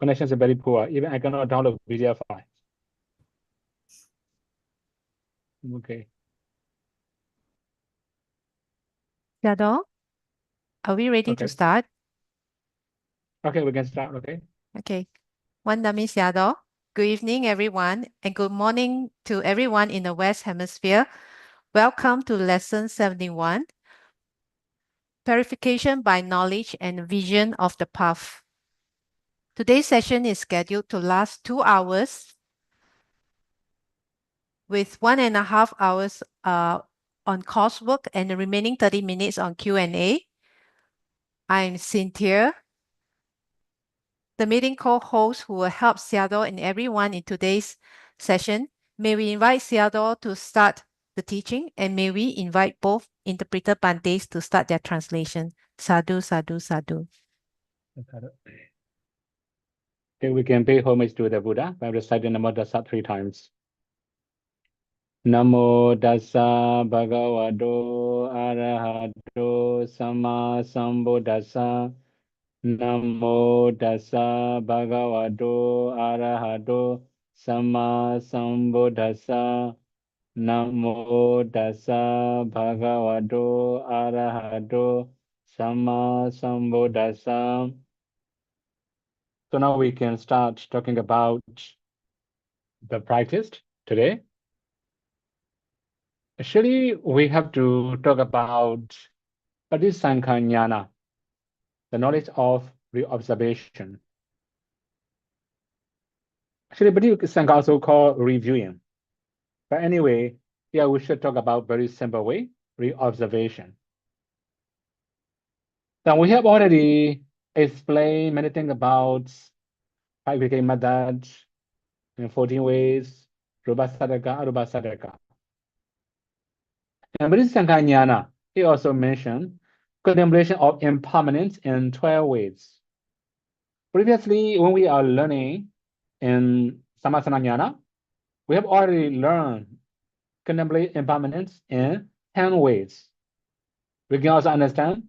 Connection is very poor. Even I cannot download PDF file. Okay. 𝐸𝐻𝑑ǒ, are we ready to Okay. start? Okay, we can start. Okay. Okay. Wandami 𝐸𝐻𝑑ǒ. Good evening, everyone, and good morning to everyone in the West Hemisphere. Welcome to Lesson 71, Purification by Knowledge and Vision of the Path. Today's session is scheduled to last 2 hours, with 1.5 hours on coursework and the remaining 30 minutes on Q&A. I'm Cynthia, the meeting co-host who will help 𝐸𝐻𝑑ǒ and everyone in today's session. May we invite 𝐸𝐻𝑑ǒ to start the teaching, and may we invite both interpreter Bantes to start their translation. Sadhu, sadhu, sadhu. Okay, we can pay homage to the Buddha by reciting Namo Tassa 3 times. Namo Tassa Bhagavato Arahato Samma Sambuddhassa. Namo Tassa Bhagavato Arahato Samma Sambuddhassa. Namo Tassa Bhagavato Arahato Samma Sambuddhassa. So now we can start talking about the practice today. Actually, we have to talk about Paṭisamphidamagga, the knowledge of re-observation. Actually, Paṭisamphidamagga also called reviewing. But anyway, here we should talk about very simple way, re-observation. Now we have already explained many things about purification method in 14 ways, Rupasadaka, Arupasadaka. And Paṭisamphidamagga, he also mentioned contemplation of impermanence in 12 ways. Previously, when we are learning in Sammasana, we have already learned contemplate impermanence in 10 ways. We can also understand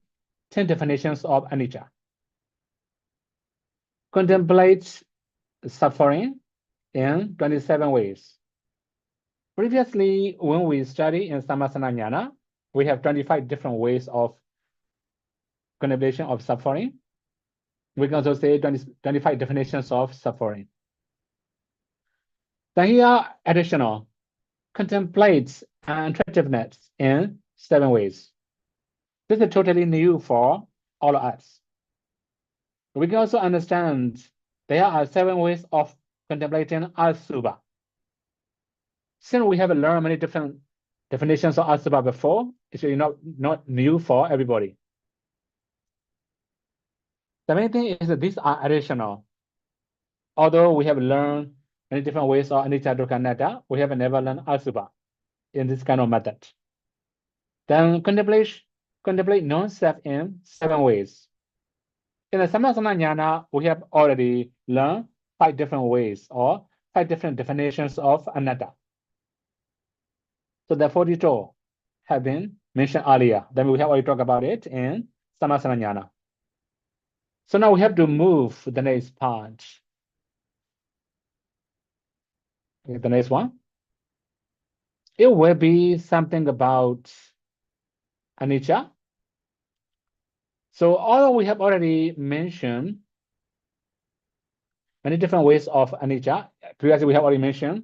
10 definitions of anicca. Contemplate suffering in 27 ways. Previously, when we study in Sammasana, we have 25 different ways of contemplation of suffering. We can also say 25 definitions of suffering. Then here, additional, contemplates attractiveness in 7 ways. This is totally new for all of us. We can also understand there are 7 ways of contemplating asubha. Since we have learned many different definitions of asubha before, it's really not new for everybody. The main thing is that these are additional. Although we have learned many different ways of anicca, dukkha, anatta, we have never learned asubha in this kind of method. Then contemplate non-self in 7 ways. In the Sammasana, we have already learned 5 different ways or 5 different definitions of anatta. So the 42 have been mentioned earlier. Then we have already talked about it in Sammasana. So now we have to move to the next part. Okay, the next one. It will be something about anicca. So although we have already mentioned many different ways of anicca, previously we have already mentioned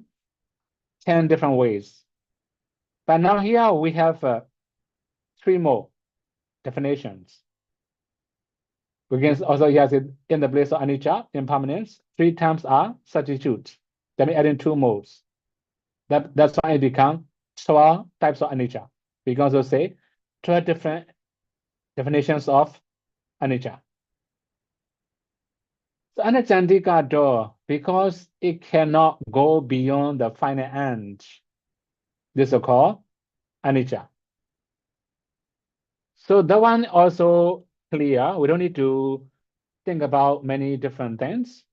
10 different ways. But now here we have 3 more definitions. We can also use it in the place of anicca, impermanence. 3 times are substitute. Then we add in 2 modes. That's why it becomes 12 types of anicca. We can also say 12 different definitions of anicca. So anicca door, because it cannot go beyond the final end. This is called anicca. So that one also clear. We don't need to think about many different things.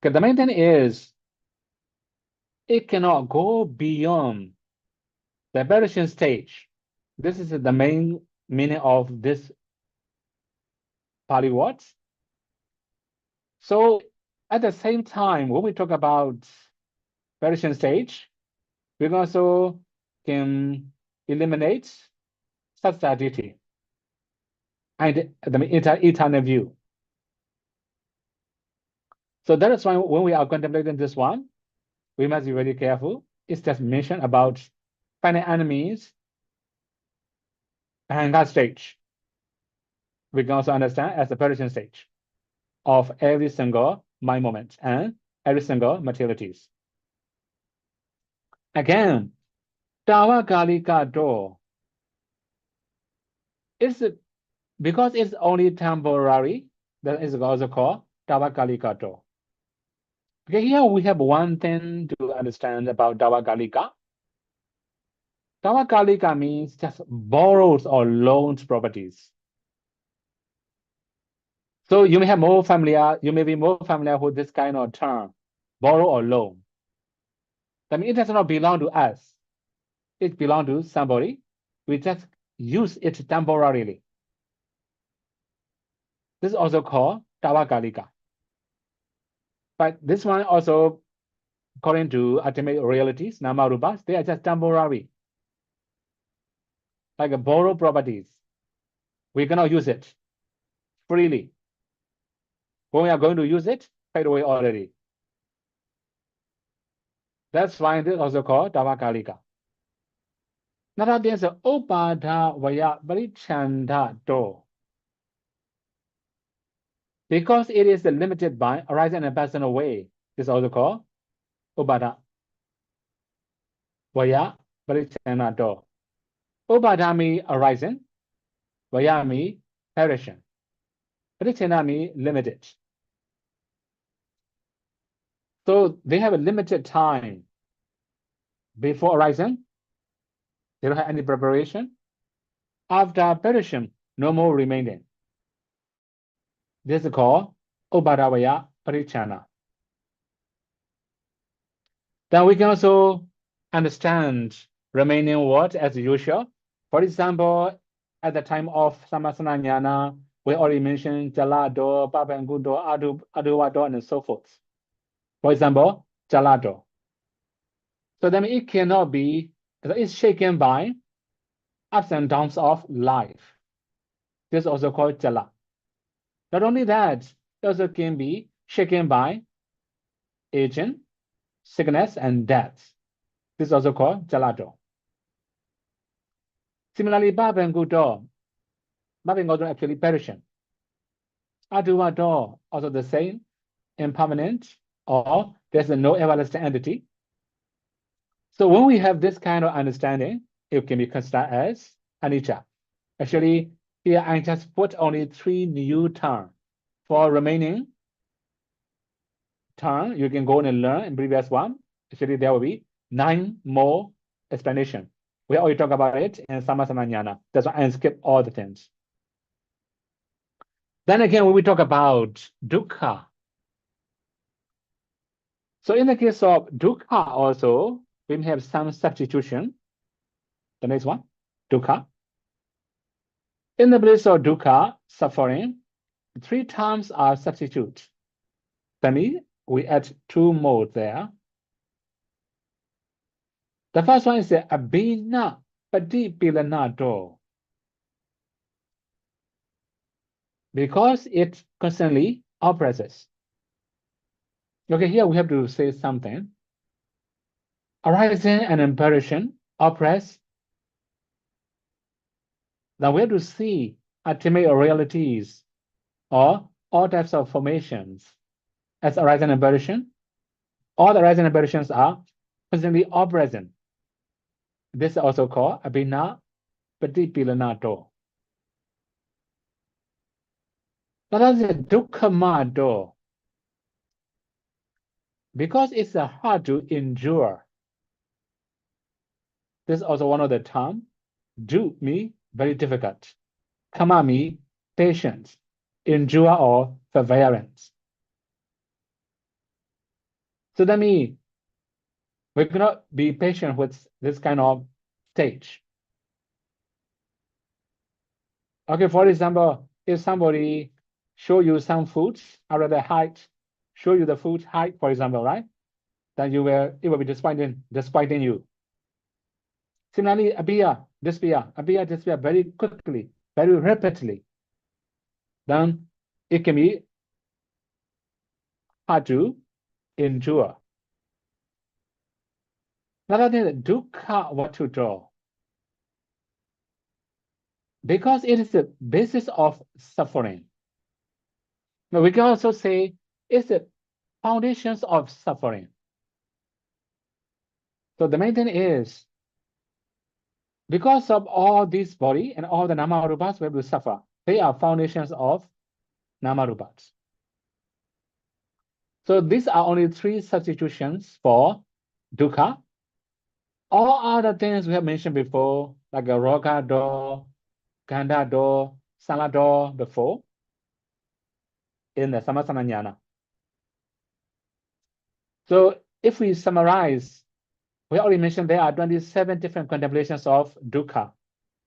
Because the main thing is it cannot go beyond the aberration stage. This is the main meaning of this Pali words. So At the same time, when we talk about perishing stage, we also can eliminate subsidiarity and the eternal view. So that is why when we are contemplating this one, we must be very careful. It's just mentioned about finite enemies and that stage. We can also understand as the perishing stage of every single mind moment and every single materialities. Again, Tawakalika door. It's because it's only temporary, that is also called Tawakalika door. Okay, here we have one thing to understand about Tawakalika. Tawakalika means just borrowed or loaned properties. So you may be more familiar with this kind of term, borrow or loan. That means it does not belong to us. It belongs to somebody. We just use it temporarily. This is also called Tawakalika. But this one also, according to ultimate realities, Namarupas, they are just temporary. Like borrowed properties. We cannot use it freely. When we are going to use it, paid away already. That's why this is also called Tawakalika. Now there's a Upada Vaya Parichanda door. Because it is limited by arising and passing away, this is also called Upada Vaya Parichanda door. Upada means arising, Vaya means perishing, Parichanda means limited. So they have a limited time before arising. They don't have any preparation. After perishing, no more remaining. This is called Upadavaya Parichana. Then we can also understand remaining what as usual. For example, at the time of Samasana Jnana, we already mentioned Jalado, Papangudo, Aduvado, and so forth. For example, Jalado. So then it cannot be, it's shaken by ups and downs of life. This is also called Jala. Not only that, it also can be shaken by aging, sickness, and death. This is also called Jalado. Similarly, Papangudo actually perishing. Aduvado, also the same, impermanent, or there's no everlasting entity. So when we have this kind of understanding, it can be considered as anicca. Actually, here I just put only 3 new terms. For remaining term, you can go and learn in previous one. Actually, there will be 9 more explanation. We already talk about it in Samasana Jnana. That's why I skip all the things. Then again, when we talk about dukkha. So in the case of dukkha also, we may have some substitution. The next one, dukkha. In the place of dukkha, suffering, 3 terms are substitute. Then we add 2 more there. The first one is the abhina patipilanado. Because it constantly oppresses. Okay, here we have to say something. Arising and perishing, oppress. Now we have to see ultimate realities or all types of formations as arising and perishing. All the arising and perishings are constantly oppressing. This is also called abhina patipilanato. Now that's a dukkhamado. Because it's hard to endure. This is also one of the terms. Do me very difficult. Kama me patience. Endure or forbearance. So that means we cannot be patient with this kind of stage. Okay, for example, if somebody show you some foods, I rather hide, show you the food height, for example, right? Then it will be disappointing you. Similarly, appear, disappear very quickly, very rapidly. Then it can be hard to endure. Another thing, dukkha, what to draw? Because it is the basis of suffering. Now we can also say it's the foundations of suffering. So the main thing is, because of all this body and all the nama rupas we will suffer, they are foundations of nama rupas. So these are only 3 substitutions for dukkha. All other things we have mentioned before, like a raga door, gandha door, sala door before, in the samasana jnana. So if we summarize, we already mentioned there are 27 different contemplations of dukkha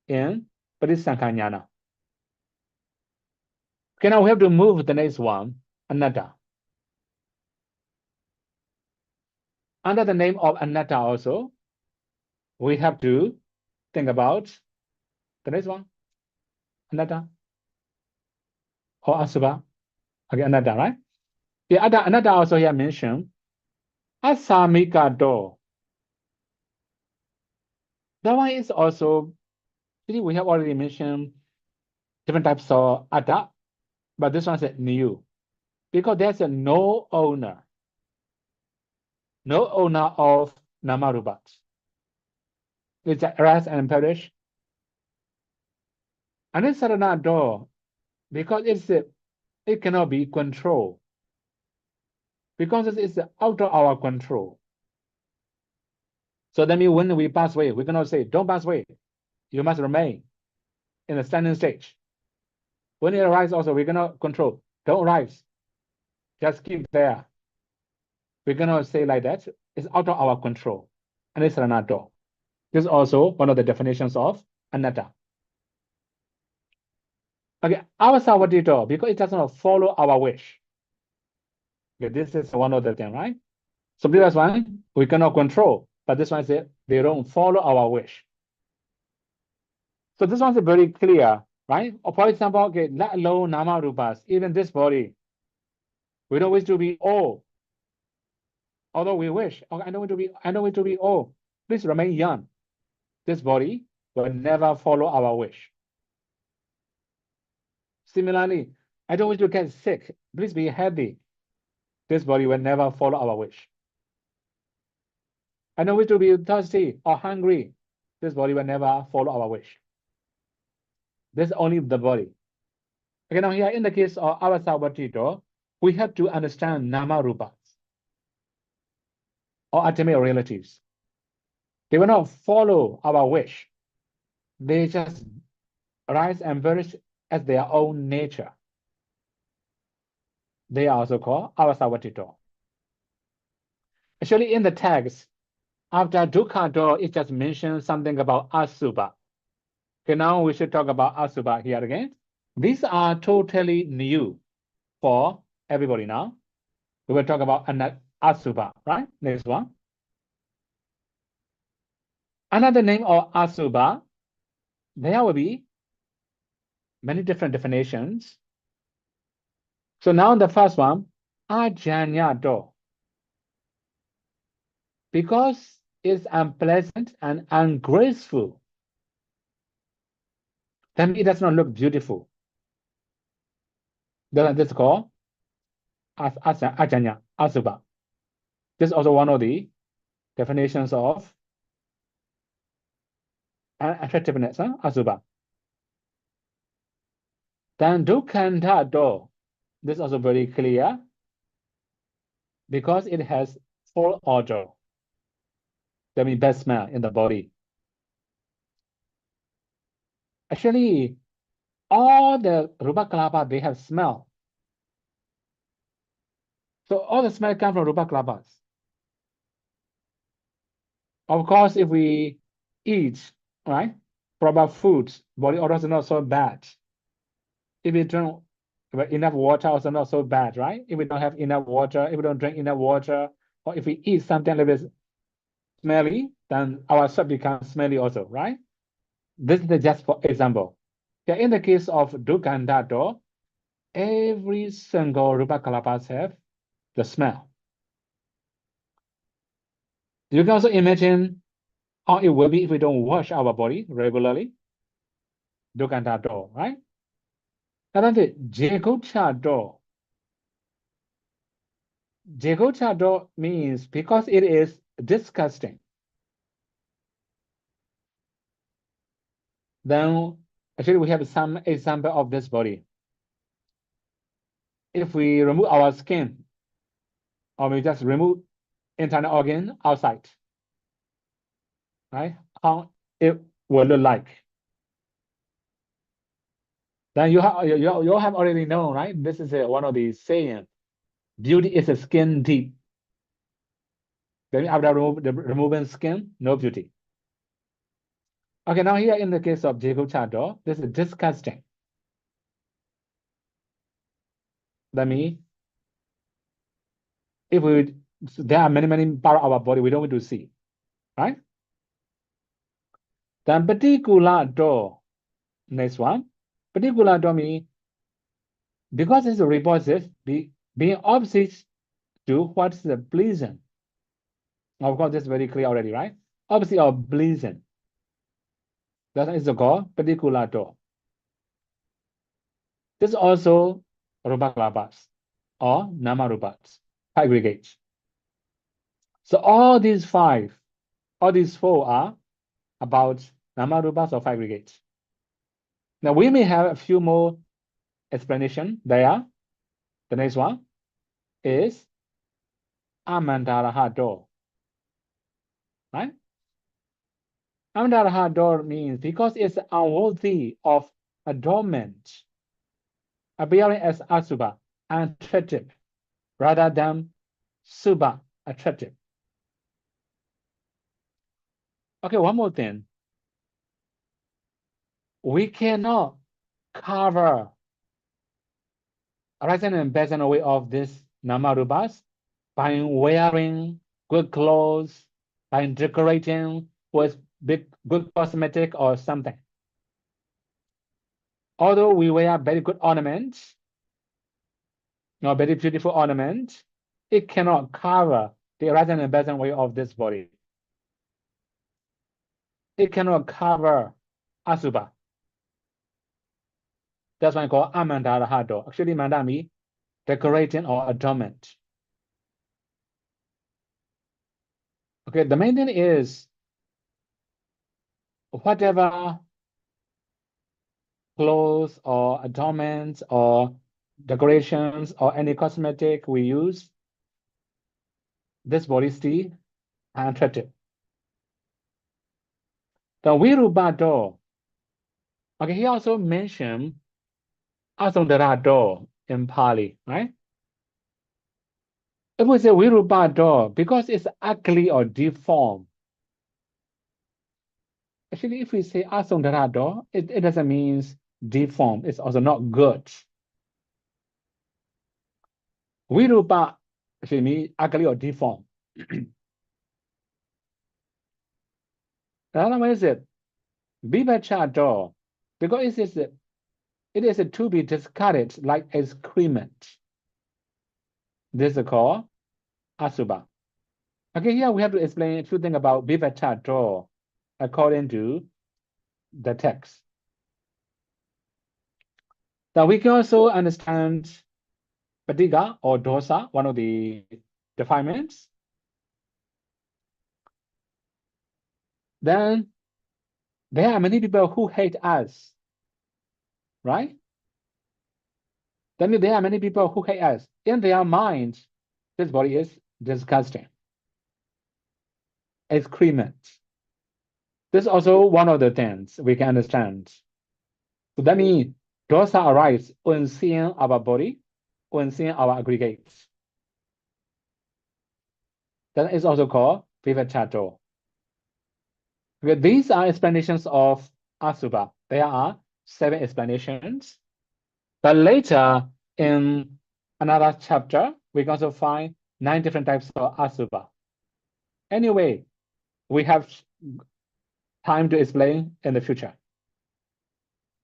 in Paṭisaṅkhaṛ jnana. Okay, now we have to move to the next one, anatta. Under the name of anatta also, we have to think about the next one, anatta or asubha. Okay, anatta, right? Yeah, anatta also here mentioned asamika door. That one is also, we have already mentioned different types of atta, but this one is new because there's no owner of namarupas. It's arise and perish. And it's sarana door because it cannot be controlled. Because it's out of our control. So that means when we pass away, we cannot say, don't pass away. You must remain in the standing stage. When it arises also, we cannot control. Don't rise. Just keep there. We cannot say like that. It's out of our control. And it's sarana. This is also one of the definitions of anatta. Okay, avasavadito, because it does not follow our wish. Okay, this is one of the things, right? So previous one, we cannot control, but this one says they don't follow our wish. So this one's very clear, right? Or for example, okay, let alone nama rupas, even this body, we don't wish to be old. Although we wish, okay, I don't want to be old. Please remain young. This body will never follow our wish. Similarly, I don't wish to get sick. Please be healthy. This body will never follow our wish. I don't wish to be thirsty or hungry. This body will never follow our wish. This is only the body. Okay, now here in the case of avasavadito, we have to understand nama rupas or ultimate realities. They will not follow our wish. They just rise and vanish as their own nature. They are also called avasavadito. Actually, in the text, after dukkha door, it just mentions something about asubha. Okay, now we should talk about asubha here again. These are totally new for everybody now. We will talk about asubha, right? Next one. Another name of asubha, there will be many different definitions. So now the first one, ajñādo. Because it's unpleasant and ungraceful, then it does not look beautiful. That's called ajñā, asubha. This is also one of the definitions of attractiveness, asubha. Then dukkhandado, this is also very clear because it has foul odor. That means bad smell in the body. Actually, all the rupa kalapa, they have smell. So all the smell comes from rupa kalapas. Of course, if we eat, right, proper foods, body odor is not so bad. If we drink But enough water also not so bad, right? If we don't have enough water, if we don't drink enough water, or if we eat something a little bit smelly, then our sweat becomes smelly also, right? This is just for example. Okay, in the case of Dukhandato, every single Rupa Kalapas have the smell. You can also imagine how it will be if we don't wash our body regularly. Dukhandato, right? Another Jegochado. Jegochado means because it is disgusting. Then actually we have some example of this body. If we remove our skin, or we just remove internal organ outside, right? How it will look like. Then you have already known, right? This is one of the saying. Beauty is a skin deep. Then after removing skin, no beauty. Okay, now here in the case of Jegochado, this is disgusting. That means if there are many parts of our body we don't want to see, right? Then Paṭipadāñāṇadassanavisuddhi, next one. Paṭipadāñāṇadassanavisuddhi means because it's a repulsive, being opposite to what's the pleasing. Of course, that's very clear already, right? Opposite of pleasing. That is called Paṭipadāñāṇadassanavisuddhi. This is also Rupa Kalapas or Nama Rupas, aggregates. So all these four are about Nama Rupas or aggregates. Now we may have a few more explanation there. The next one is Amandarahato. Right? Amandarahato means because it's unworthy of adornment, appearing as Asubha, unattractive, rather than Subha, attractive. Okay, one more thing. We cannot cover rising and passing away of this Namarupas by wearing good clothes, by decorating with good cosmetic or something. Although we wear very good ornaments, or very beautiful ornament, it cannot cover the rising and passing away of this body. It cannot cover Asubha. That's why I call Amandarahato. Actually, Mandami, decorating or adornment. Okay, the main thing is whatever clothes or adornments or decorations or any cosmetic we use, this body still unattractive. The Virupato. Okay, he also mentioned Asundarato in Pali, right? If we say Virupato, because it's ugly or deformed. Actually, if we say Asundarato, it doesn't mean deformed. It's also not good. Virupa actually means ugly or deformed. Another one is it Vivachato, because it is to be discarded like excrement. This is called Asubha. Okay, here we have to explain a few things about Vivachato according to the text. Now we can also understand Patiga or dosa, one of the defilements. Then there are many people who hate us, right? That means there are many people who hate us. In their mind, this body is disgusting. Excrement. This is also one of the things we can understand. So that means dosa arises when seeing our body, when seeing our aggregates. That is also called Vivachato. Okay, these are explanations of Asubha. There are 7 explanations. But later, in another chapter, we can also find 9 different types of asubha. Anyway, we have time to explain in the future.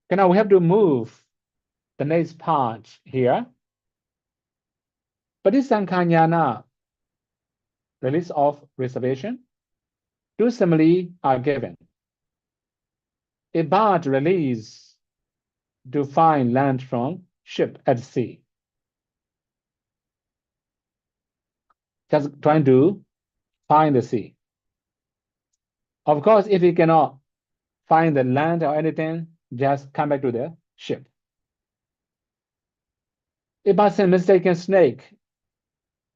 Okay, now we have to move the next part here. Patisambhidamagga, release of reservation. 2 simile are given. A bird released to find land from ship at sea. Just trying to find the sea. Of course, if you cannot find the land or anything, just come back to the ship. A person mistaken snake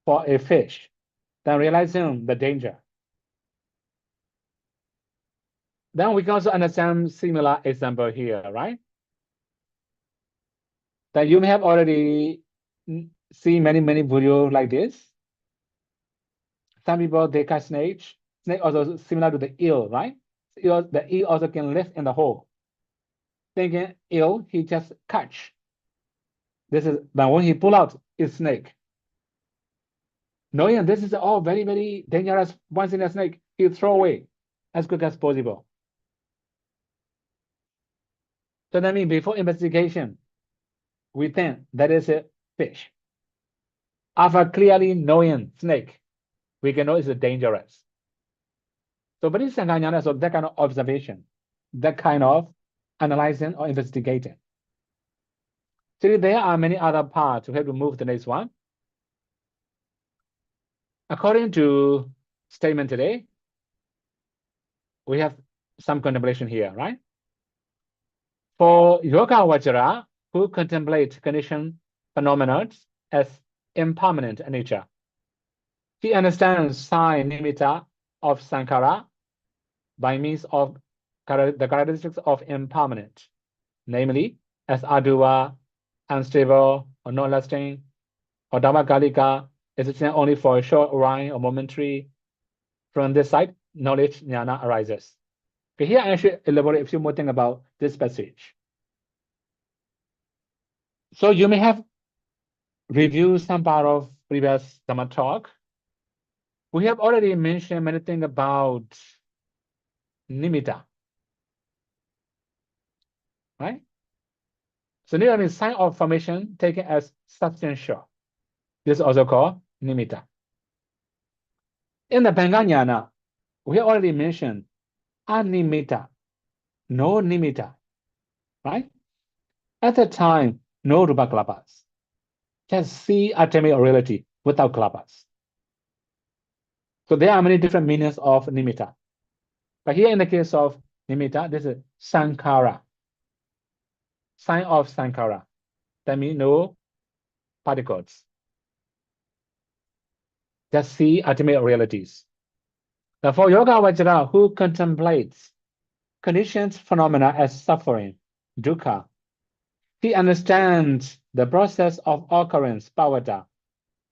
for a fish, then realizing the danger. Then we can also understand similar example here, right? That you may have already seen many videos like this. Some people, they catch snake. Snake also similar to the eel, right? The eel also can live in the hole. Thinking eel, he just catch. But when he pull out, it's snake. Knowing this is all very dangerous. Once in a snake, he throw away as quick as possible. So that means before investigation, we think that is a fish. After clearly knowing snake, we can know it's dangerous. So Patisambhidamagga, so that kind of observation, that kind of analyzing or investigating. So there are many other parts. We have to move the next one. According to statement today, we have some contemplation here, right? For 𝐸𝐸𝐬𝐻 who contemplate conditioned phenomena as impermanent nature, he understands sign nimitta of sankhara by means of the characteristics of impermanent, namely as aduva, unstable, or non-lasting, or dhammakalika, existing only for a short while or momentary. From this side, knowledge jnana arises. Okay, here I should elaborate a few more things about this passage. So you may have reviewed some part of previous Dhamma talk. We have already mentioned many things about nimitta, right? So nimitta means sign of formation taken as substantial. This is also called nimitta. In the Bhanga-jnana, we have already mentioned animitta, no nimitta, right? At the time, no rupa kalpas. Just see ultimate reality without kalpas. So there are many different meanings of nimitta. But here in the case of nimitta, this is sankhara, sign of sankhara. That means no particles. Just see ultimate realities. Now for 𝐸𝐸𝐬𝐻 who contemplates conditioned phenomena as suffering, dukkha, he understands the process of occurrence, pavada,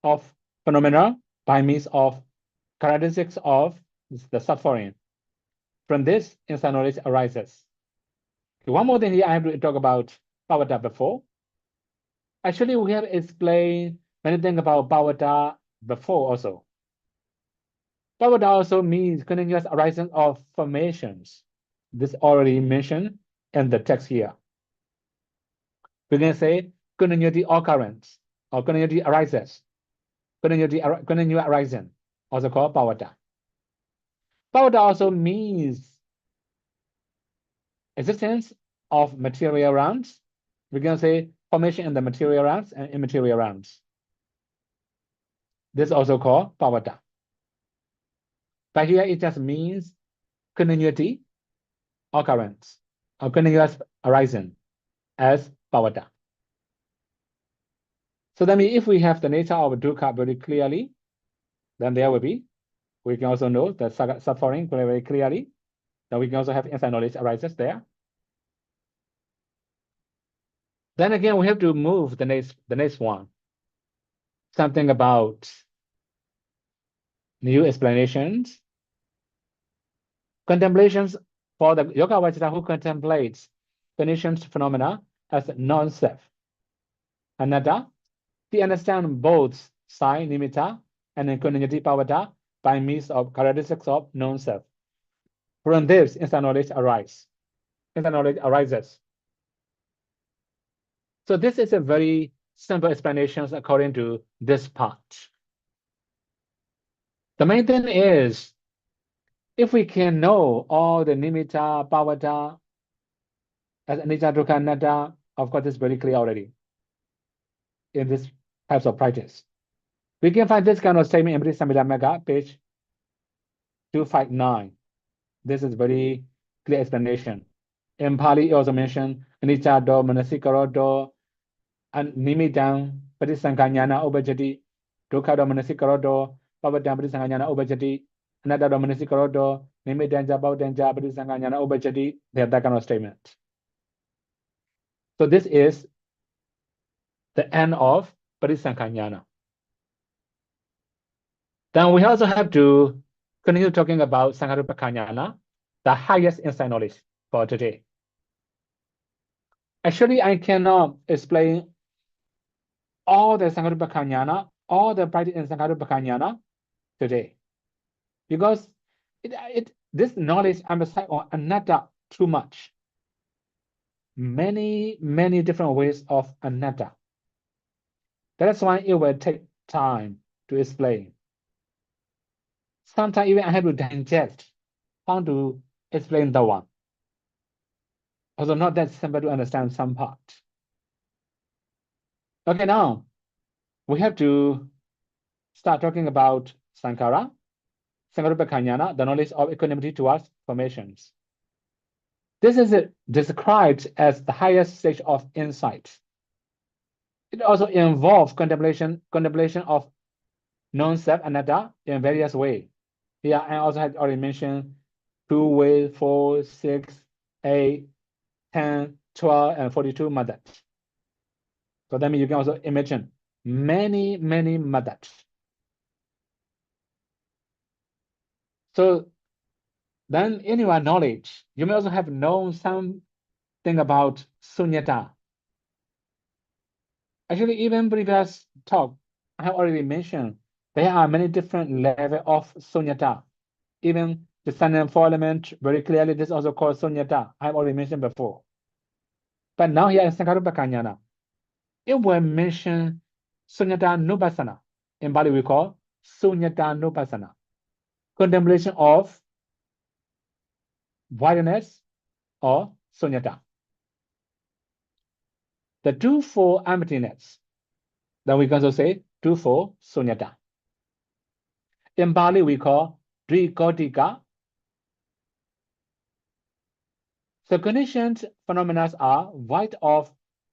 of phenomena by means of characteristics of the suffering. From this, inside knowledge arises. One more thing here, I have to talk about pavada before. Actually, we have explained many things about pavada before also. Pavada also means continuous arising of formations. This already mentioned in the text here. We can say continuity occurrence or continuity arises. Continuity arising, also called pavada. Pavada also means existence of material realms. We can say formation in the material realms and immaterial realms. This is also called pavada. But here it just means continuity occurrence or continuous arising as pavada. So that means if we have the nature of dukkha very clearly, then there will be, we can also know the suffering very clearly. Then we can also have inside knowledge arises there. Then again, we have to move the next one. Something about new explanations. Contemplations for the 𝐸𝐸𝐬𝐻 who contemplates conditioned phenomena as non-self, anatta, he understands both sign, nimitta, and then Kunyati Pavada by means of characteristics of known self. From this, instant knowledge arises. Instant knowledge arises. So this is a very simple explanation according to this part. The main thing is, if we can know all the nimitta, pavada, as anicca, dukkha, anatta, of course, it's very clear already in this types of practice. We can find this kind of statement in Patisambhidamagga, page 259. This is very clear explanation. In Pali, it also mentioned anicca do, manasikaro do, and nimitang, patisankhanyana ubajati, dukkha do, manasikaro do, pavadang, patisankhanyana ubajati, anatta do, manasikaro do, nimitanja, pavadanja, patisankhanyana ubajati. They have that kind of statement. So this is the end of Patisankhanyana. Then we also have to continue talking about Sankarupakanyana, the highest insight knowledge for today. Actually, I cannot explain all the Sankarupakanyana, all the practice in Sankarupakanyana today, because this knowledge emphasizes on anatta too much. Many different ways of anatta. That's why it will take time to explain. Sometimes even I have to digest how to explain the one. Also not that simple to understand some part. Okay, now we have to start talking about Sankara, Sankarupakanyana, the knowledge of equanimity towards formations. This is described as the highest stage of insight. It also involves contemplation of non-self anatta in various ways. Here I also had already mentioned 2 ways, 4, 6, 8, 10, 12, and 42 methods. So that means you can also imagine many methods. So then in your knowledge, you may also have known something about sunyata. Actually, even previous talk, I have already mentioned there are many different levels of sunyata. Even the sun and four element, very clearly, this is also called sunyata. I have already mentioned before. But now here in Sankarupakanyana, it will mention sunyata nupassana. In Bali, we call sunyata nupassana. Contemplation of voidness or sunyata. The twofold emptiness, then we can also say twofold sunyata. In Bali, we call Dvikotika. So conditioned phenomena are void of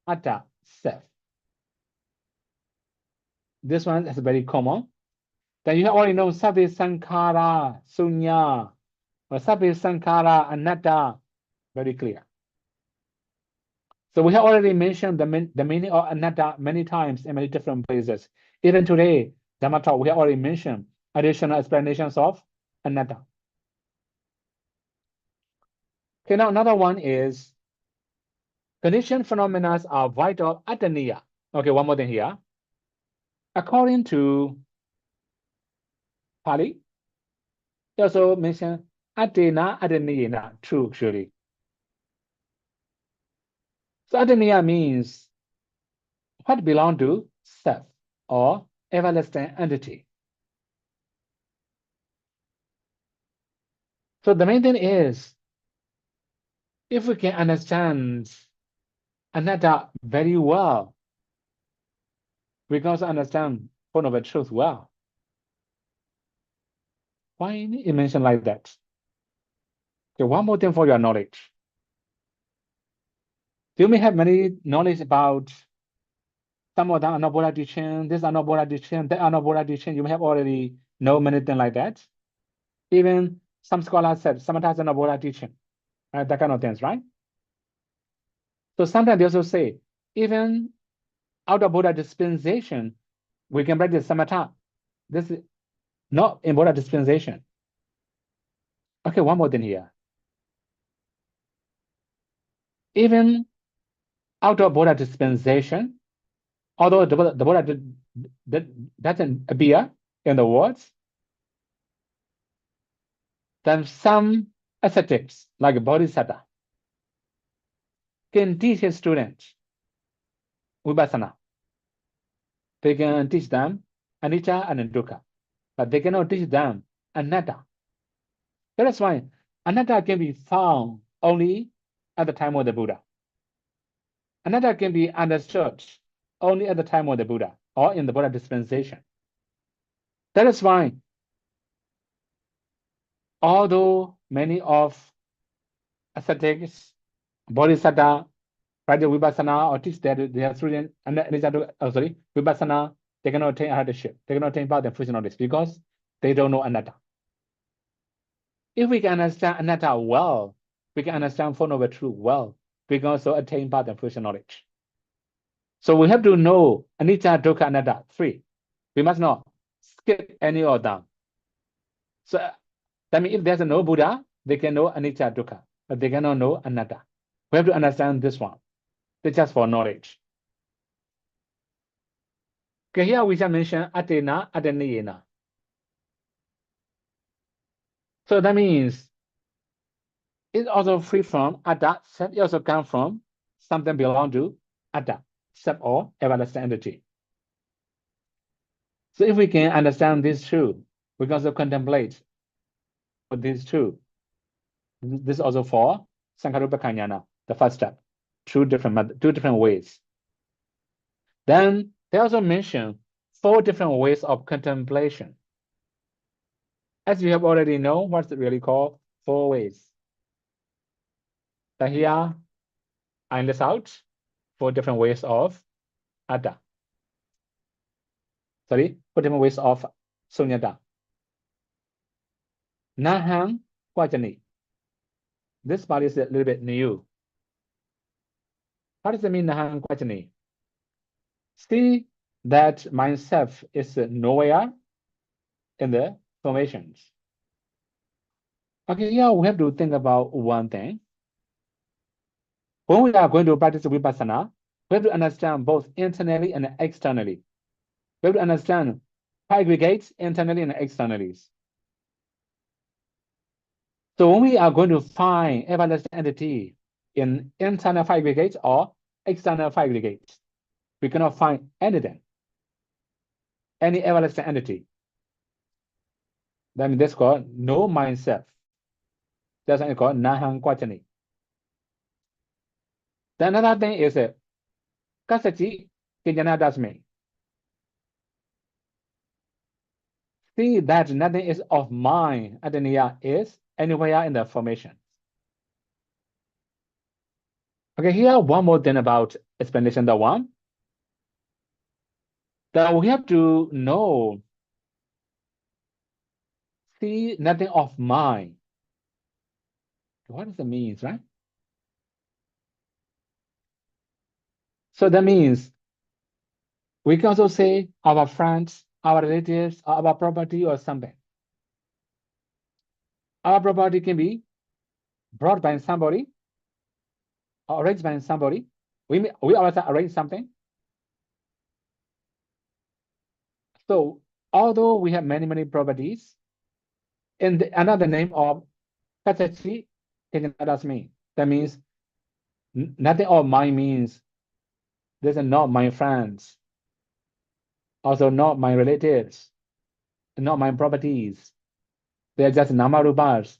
atta, self. This one is very common. Then you already know Sabbe Sankhara, Sunya, or Sabbe Sankhara, Anatta, very clear. So we have already mentioned the meaning of anatta many times in many different places. Even today, Dhamma talk, we have already mentioned additional explanations of anatta. Okay, now another one is conditioned phenomena are void of attaniya. Okay, one more thing here. According to Pali, he also mentioned atena ataniyena, true actually. So ataniya means what belongs to self or everlasting entity. So the main thing is, if we can understand anatta very well, we can also understand Four Noble Truths well. Why it mentioned like that? Okay, one more thing for your knowledge. You may have many knowledge about some of the Anabola teaching, this Anabola teaching, that Anabola teaching. You may have already know many things like that. Even some scholars said sometimes Anabola teaching, right? That kind of things, right? So sometimes they also say, even out of Buddha dispensation, we can practice samatha. This is not in Buddha dispensation. Okay, one more thing here. Even out of Buddha dispensation, although the Buddha doesn't appear in the words, then some ascetics like Bodhisattva can teach his students Vipassana. They can teach them anicca and dukkha, but they cannot teach them anatta. That is why anatta can be found only at the time of the Buddha. Anatta can be understood only at the time of the Buddha or in the Buddha dispensation. That is why, although many of ascetics, Bodhisattva, practice Vipassana or teach their students Vipassana, they cannot attain arhatship, they cannot attain path and fruition knowledge because they don't know anatta. If we can understand anatta well, we can understand Four Noble Truths well, we can also attain path and fruition knowledge. So we have to know anicca, dukkha, anatta, three. We must not skip any of them. So that means if there's no Buddha, they can know anicca, dukkha, but they cannot know anatta. We have to understand this one. It's just for knowledge. Okay, here we shall mention atena, ateneyena. So that means it's also free from atta, it also comes from something belong to atta, self or everlasting entity. So if we can understand these two, we can also contemplate with these two. This is also for Sankarupakanyana, the first step, two different ways. Then they also mention 4 different ways of contemplation. As you have already known, what's it really called? 4 ways. But here, I list out 4 different ways of atta. Sorry, 4 different ways of sunyata. Nahang Kwajani. This part is a little bit new. What does it mean, Nahang Kwajani? See that myself is nowhere in the formations. Okay, here we have to think about one thing. When we are going to practice Vipassana, we have to understand both internally and externally. We have to understand aggregates internally and externally. So when we are going to find everlasting entity in internal aggregates or external aggregates, we cannot find anything, any everlasting entity. Then this is called no myself. That's called Nahang Kwajani. Then another thing is 𝐾𝐨𝐦𝐬𝐚 𝐸𝐴𝐻𝐸. See that nothing is of mine, Adaniya is anywhere in the formation. Okay, here one more thing about explanation the one. That we have to know, see nothing of mine. What does it mean, right? So that means we can also say our friends, our relatives, or our property or something. Our property can be brought by somebody, or arranged by somebody. We also arrange something. So although we have many properties, in another name of 𝐾𝐨𝐬𝐸𝐴𝐻𝐸 𝐸𝐴𝐻𝐸, that means nothing of mine means these are not my friends, also not my relatives, not my properties. They are just namarupas,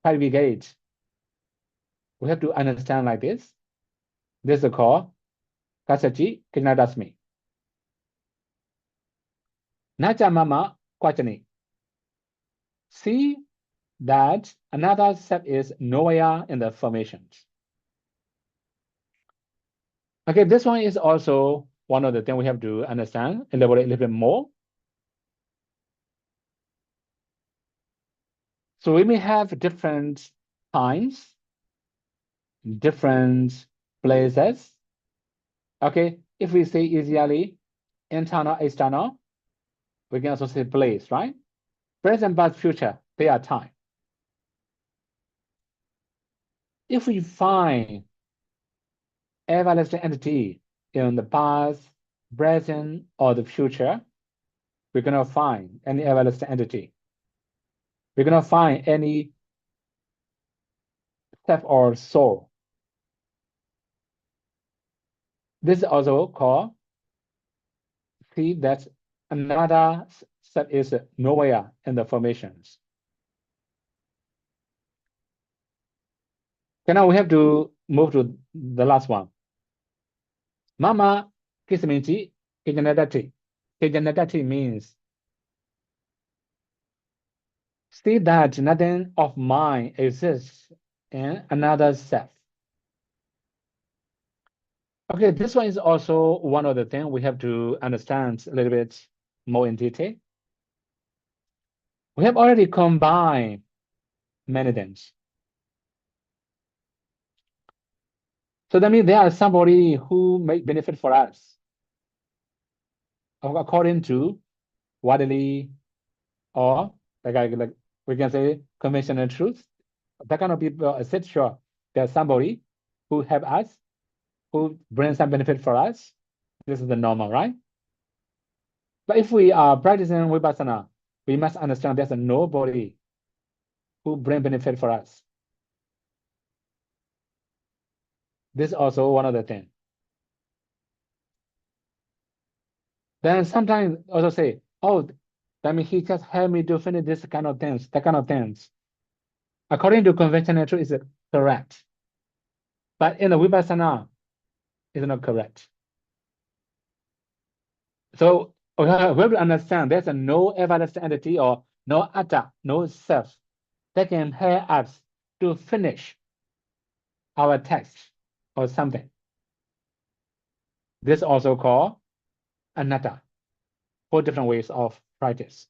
aggregates. We have to understand like this. This is called 𝐾𝐨𝐸𝐸 𝐸𝐴𝐻𝐸. Nachamama Kwajani. See that another step is nowhere in the formations. Okay, this one is also one of the things we have to understand, elaborate a little bit more. So we may have different times, different places. Okay, if we say easily internal, external, we can also say place, right? Present, past, future, they are time. If we find everlasting entity in the past, present, or the future, we're going to find any everlasting entity. We're going to find any self or soul. This is also called, see that another self is nowhere in the formations. Okay, now we have to move to the last one. Mama Kisminchi Kijanadati. Kijanadati means see that nothing of mine exists in another self. Okay, this one is also one of the things we have to understand a little bit more in detail. We have already combined many things. So that means there are somebody who may benefit for us according to worldly or like we can say conventional truth. That kind of people said, sure, there's somebody who help us, who brings some benefit for us. This is the normal, right? But if we are practicing Vipassana, we must understand there's nobody who brings benefit for us. This is also one of the things. Then sometimes also say, oh, that means he just helped me to finish this kind of things, that kind of things. According to conventional truth, is correct. But in the Vipassana, it's not correct. So we have to understand there's no everlasting entity or no atta, no self that can help us to finish our text or something. This is also called anatta, 4 different ways of practice.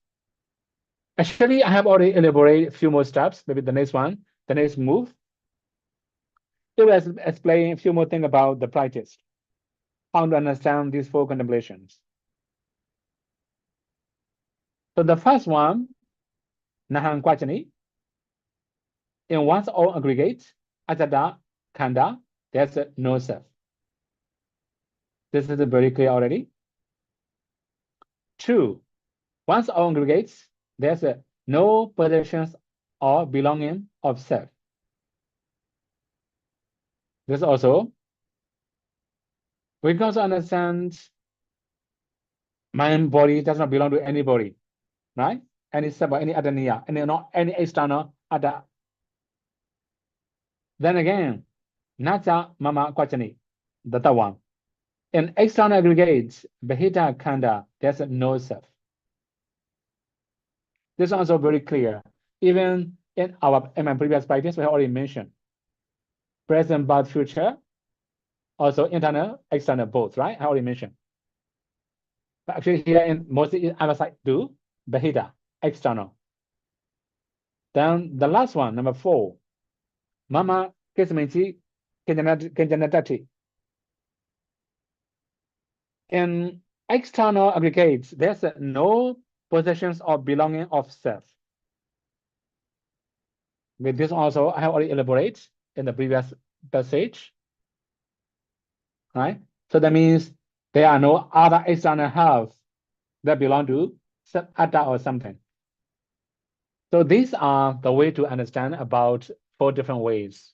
Actually, I have already elaborated a few more steps. Maybe the next one, the next move. It will explain a few more things about the practice, how to understand these 4 contemplations. So the first one, Nahan Kwachani, in one's own aggregate, Ajata Khanda, there's no self. This is very clear already. 2, one's own aggregates, there's no possessions or belonging of self. This also, we can also understand mind body does not belong to anybody, right? Any self or any other niya, and not any external other. Then again, Nacha Mama Kwachani, the third one. In external aggregates, Bahita Khanda, there's no self. This is also very clear. Even in my previous practice, we have already mentioned present, but future, also internal, external, both, right? I already mentioned. But actually here in mostly in other side do Bahita, external. Then the last one, number 4, Mama Kisminchi Kinjanatati. In external aggregates, there's no possessions or belonging of self. With this also, I have already elaborated in the previous passage, right? So that means there are no other external health that belong to atta or something. So these are the way to understand about 4 different ways.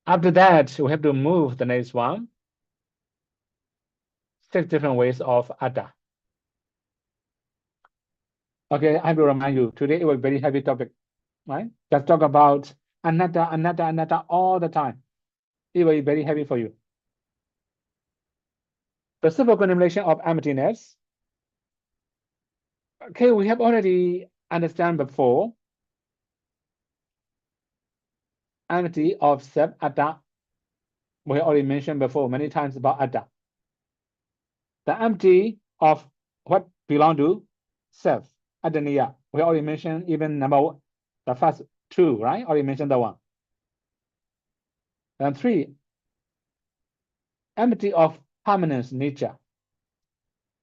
After that, we have to move the next one. 6 different ways of atta. Okay, I will remind you, today it was a very heavy topic, right? Just talk about anatta all the time. It will be very heavy for you. The simple contemplation of emptiness. Okay, we have already understand before. Empty of self, atta. We already mentioned before many times about atta. The empty of what belong to self, adaniya. We already mentioned even the first 2, right? Already mentioned that one. And 3, empty of permanence nature,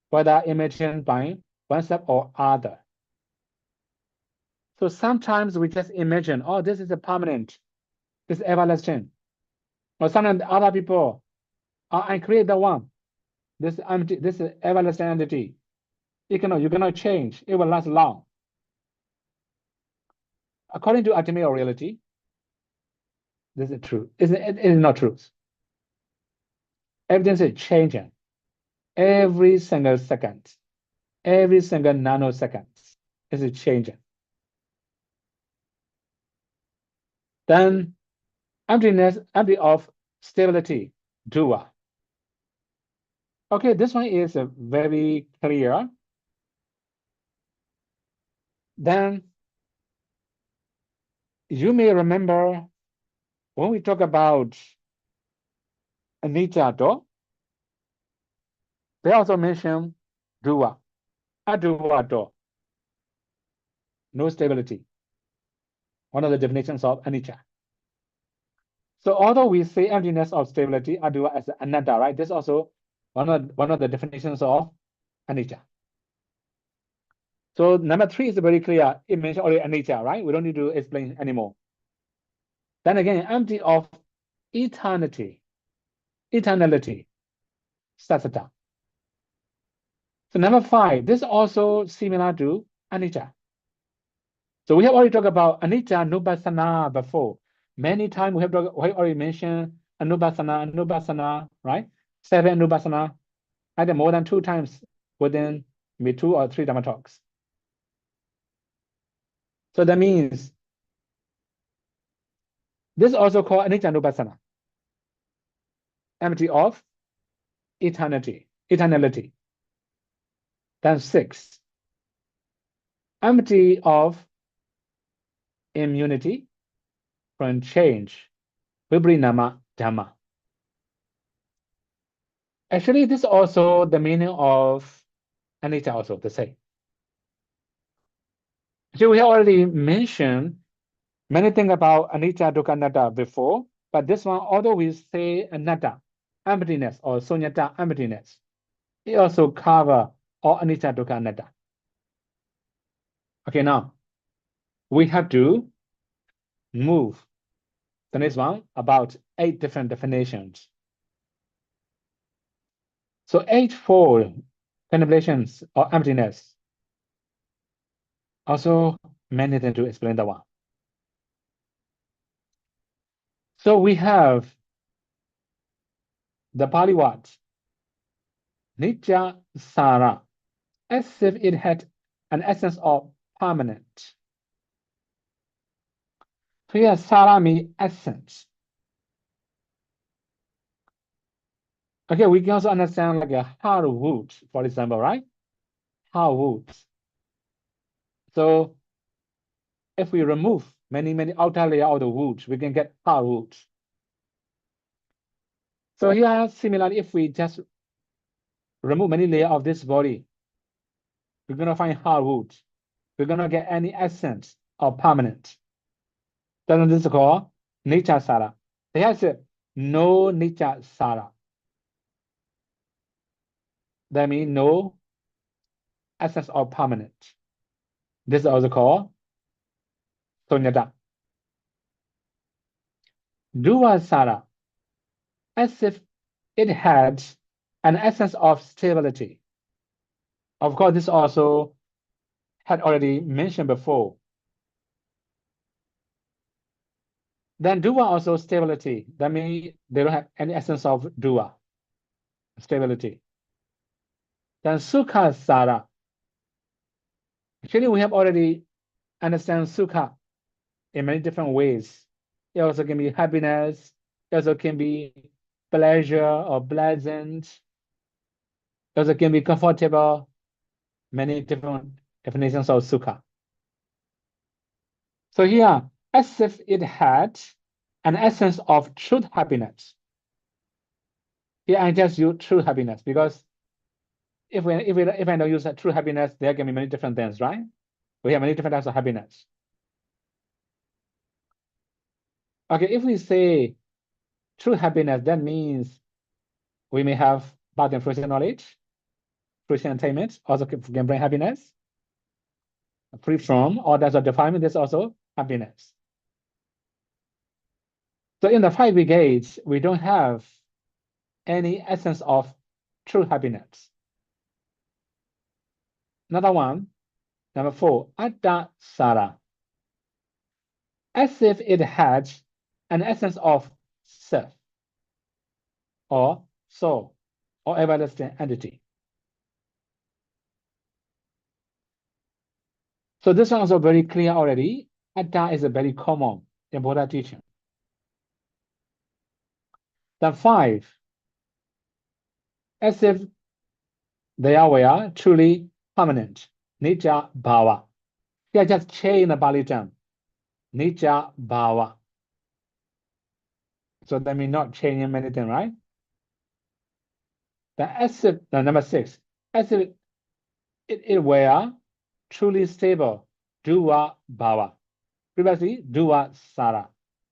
whether imagined by oneself or other. So sometimes we just imagine, oh, this is a permanent, this is everlasting. Or sometimes other people, I create the one. this empty, this is everlasting entity. You cannot change. It will last long. According to ultimate reality, this is true. It is not truth. Everything is changing. Every single second, every single nanosecond is changing. Then emptiness, empty of stability, dukkha. Okay, this one is very clear. Then you may remember when we talk about anicca, they also mention dukkha, adukkha, no stability. One of the definitions of anicca. So although we say emptiness of stability, adukkha as anatta, right? This is also one of the definitions of anicca. So number 3 is very clear. It mentions already anicca, right? We don't need to explain anymore. Then again, empty of eternality, sattva. So number 5, this is also similar to anicca. So we have already talked about anicca nupassana before. Many times we have already mentioned anupassana, right? 7 anupassana, either more than 2 times within maybe 2 or 3 Dhamma talks. So that means this is also called anicca nupassana, empty of eternality. Then 6, empty of immunity from change, vibrinama dhamma. Actually, this is also the meaning of anicca, also the same. So we have already mentioned many things about anicca, dukkha, anatta before, but this one, although we say anatta, emptiness, or sunyata, emptiness, it also covers all anicca, dukkha, anatta. Okay, now we have to move the next one about 8 different definitions. So 8-fold contemplations of emptiness. Also, many things to explain that one. So we have the Pali word, Nitya Sara, as if it had an essence of permanent. So here, Sara means essence. Okay, we can also understand like a hardwood, for example, right? Hardwood. So if we remove many outer layer of the wood, we can get hardwood. So here, similarly, if we just remove many layers of this body, we're gonna find hardwood. We're gonna get any essence of permanent. Then this is called Nitya Sara. It has no Nitya Sara. That means no essence of permanent. This is also called Sunyata. Dukkha Sara, as if it had an essence of stability. Of course, this also had already mentioned before. Then dukkha also stability. That means they don't have any essence of dukkha, stability. Then sukha sara. Actually, we have already understand sukha in many different ways. It also can be happiness. It also can be pleasure or pleasant. It also can be comfortable. Many different definitions of sukha. So here, as if it had an essence of truth happiness. Here I just use true happiness because if I don't use true happiness, there can be many different things, right? We have many different types of happiness. Okay, if we say true happiness, that means we may have bad and fruition knowledge, fruition attainment, also can bring happiness. Free from all types of defilement, there's also happiness. So in the 5 brigades, we don't have any essence of true happiness. Another one, number 4, Atta Sara, as if it had an essence of self, or soul, or everlasting entity. So this one is also very clear already. Atta is a very common in Buddha teaching. Then 5, as if they were truly permanent, Nitya Bhava. Here just change the Pali term, Nitya Bhava. So that means not changing anything, right? Then as if, number 6, as if it were truly stable, Duva Bhava. Previously, Duva Sara.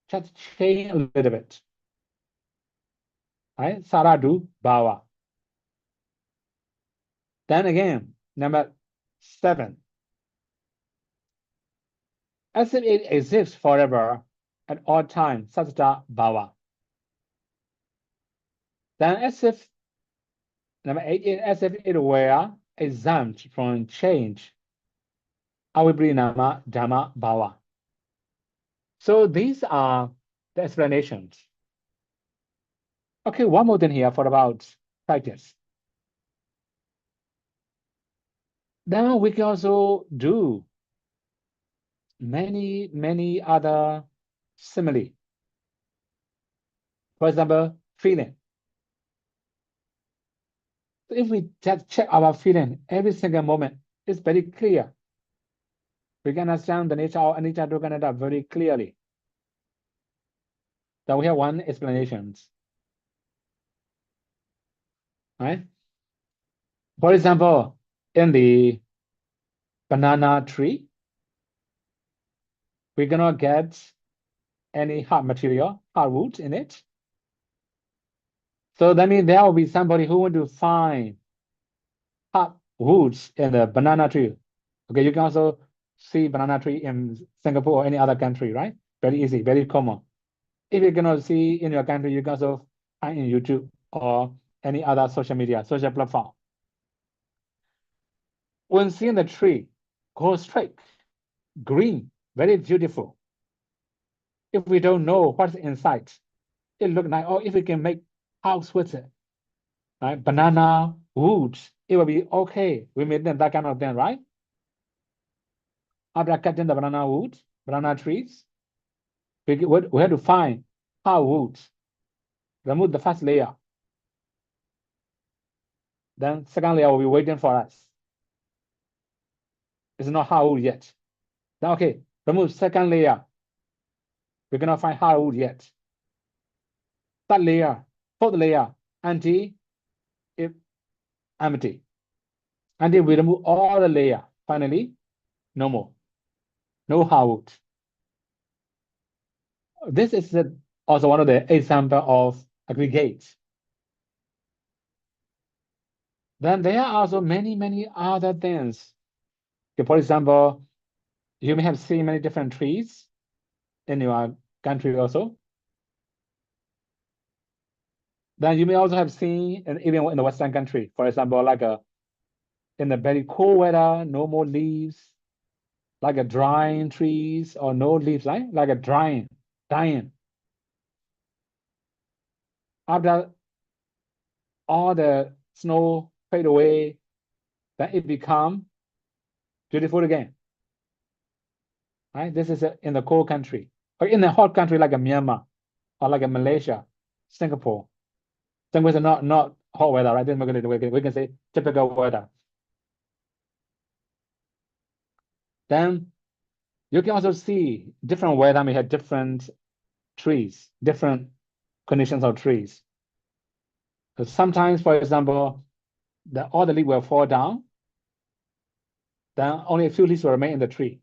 Just change a little bit. Right? Saradu Bhava. Then again, number 7. As if it exists forever at all times, Sattva Bhava. Then as if, number 8, as if it were exempt from change, Avibrinama Dhamma Bhava. So these are the explanations. Okay, one more thing here for about practice. Then we can also do many other simile. For example, feeling. So if we just check our feeling every single moment, it's very clear. We can understand the nature of anicca dukkha anatta very clearly. Then we have one explanation. Right? For example, in the banana tree, we cannot get any hard material, hard wood in it. So that means there will be somebody who want to find hard woods in the banana tree. Okay, you can also see banana tree in Singapore or any other country, right? Very easy, very common. If you cannot see in your country, you can also find in YouTube or any other social media, social platform. When seeing the tree, go straight, green, very beautiful. If we don't know what's inside, it look like, oh, if we can make house with it, right? Banana woods, it will be okay. We made them that kind of thing, right? After cutting the banana wood, banana trees, we have to find hardwood, remove the first layer. Then second layer will be waiting for us. It's not hardwood yet. Then okay, remove second layer. We cannot find hardwood yet. Third layer, fourth layer, until it empty. Until we remove all the layer. Finally, no more. No hardwood. This is also one of the example of aggregates. Then there are also many other things. Okay, for example, you may have seen many different trees in your country also. Then you may also have seen, and even in the Western country, for example, like in the very cold weather, no more leaves, like a drying trees or no leaves, right? Like a dying. After all the snow fade away, then it become beautiful again. Right? This is in the cold country, or in the hot country like a Myanmar, or like a Malaysia, Singapore. Singapore is not hot weather, right? Then we can say typical weather. Then you can also see different weather may have different trees, different conditions of trees. So sometimes, for example, all the leaves will fall down. Then only a few leaves will remain in the tree.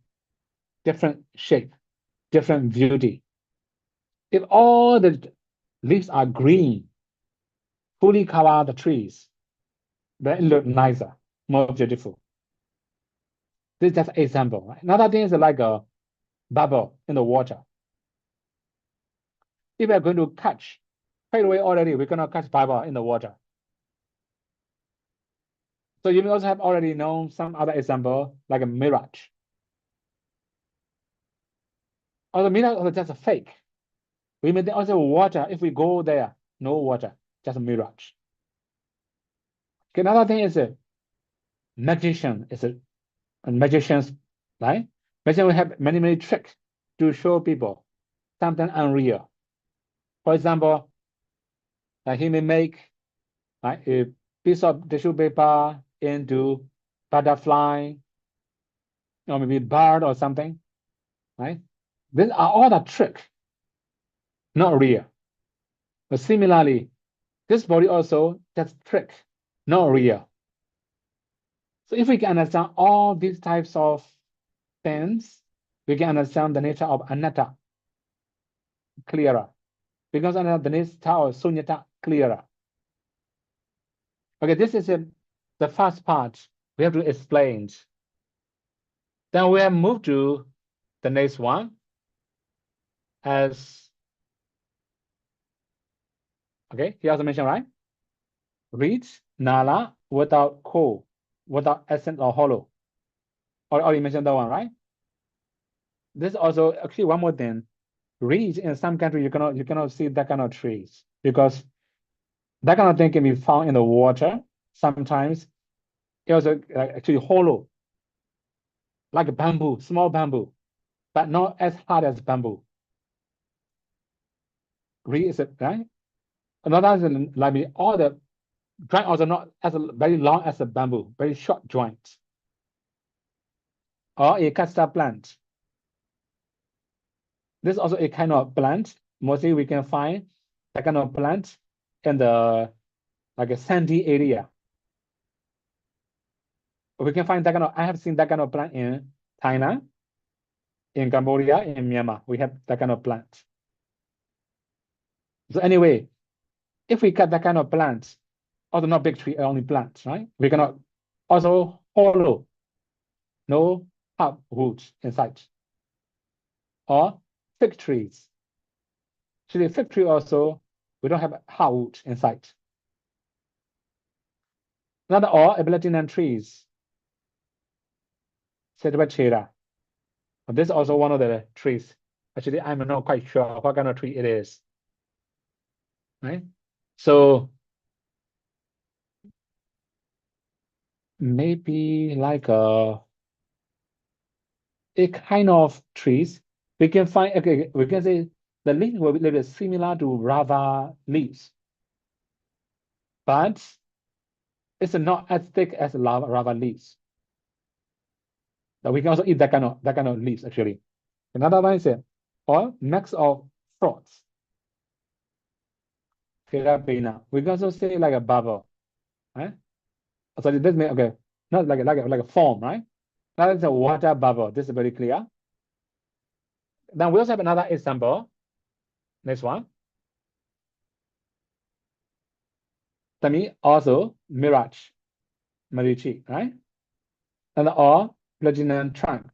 Different shape, different beauty. If all the leaves are green, fully cover the trees, then it looks nicer, more beautiful. This is just an example. Right? Another thing is like a bubble in the water. If we are going to catch, fade away already, we cannot catch bubble in the water. So you may also have already known some other example like a mirage. Or the mirage is just a fake. We may also water. If we go there, no water, just a mirage. Okay, another thing is a magician. Is a magicians, right? Magician will have many tricks to show people something unreal. For example, he may make a piece of tissue paper into butterfly, or maybe bird or something, right? These are all the trick, not real. But similarly, this body also just trick, not real. So if we can understand all these types of things, we can understand the nature of anatta clearer. Because the nature of sunyata clearer. Okay, this is the first part we have to explain. Then we have moved to the next one as, okay, he also mentioned, right? Read nala without ko, without essence or hollow. Or you mentioned that one, right? This also actually one more thing. Reed in some country you cannot see that kind of trees because that kind of thing can be found in the water. Sometimes it also actually hollow, like a bamboo, small bamboo, but not as hard as bamboo. Reed is right. Another is like all the joint also not as very long as a bamboo, very short joint. Or a castor plant. This is also a kind of plant. Mostly we can find that kind of plant in the like a sandy area. We can find that kind of, I have seen that kind of plant in Thailand, in Cambodia, in Myanmar. We have that kind of plant. So anyway, if we cut that kind of plant, also not big tree, only plants, right? We cannot also hollow, no hard roots inside. Or fig trees. Actually, fig tree also, we don't have hard root inside. Another or epileptic trees. Paṭipadāñāṇadassanavisuddhi. This is also one of the trees. Actually, I'm not quite sure what kind of tree it is. Right? So maybe like a kind of trees. We can find, okay, we can say the leaf will be a little bit similar to rava leaves. But it's not as thick as rava leaves. But we can also eat that kind of leaves actually. Another one is or mix of fruits. We can also say like a bubble, right? So this may okay, not like a foam, right? That is a water bubble. This is very clear. Then we also have another example. Next one. Tami also mirage, marichi, right? And or platinum trunk.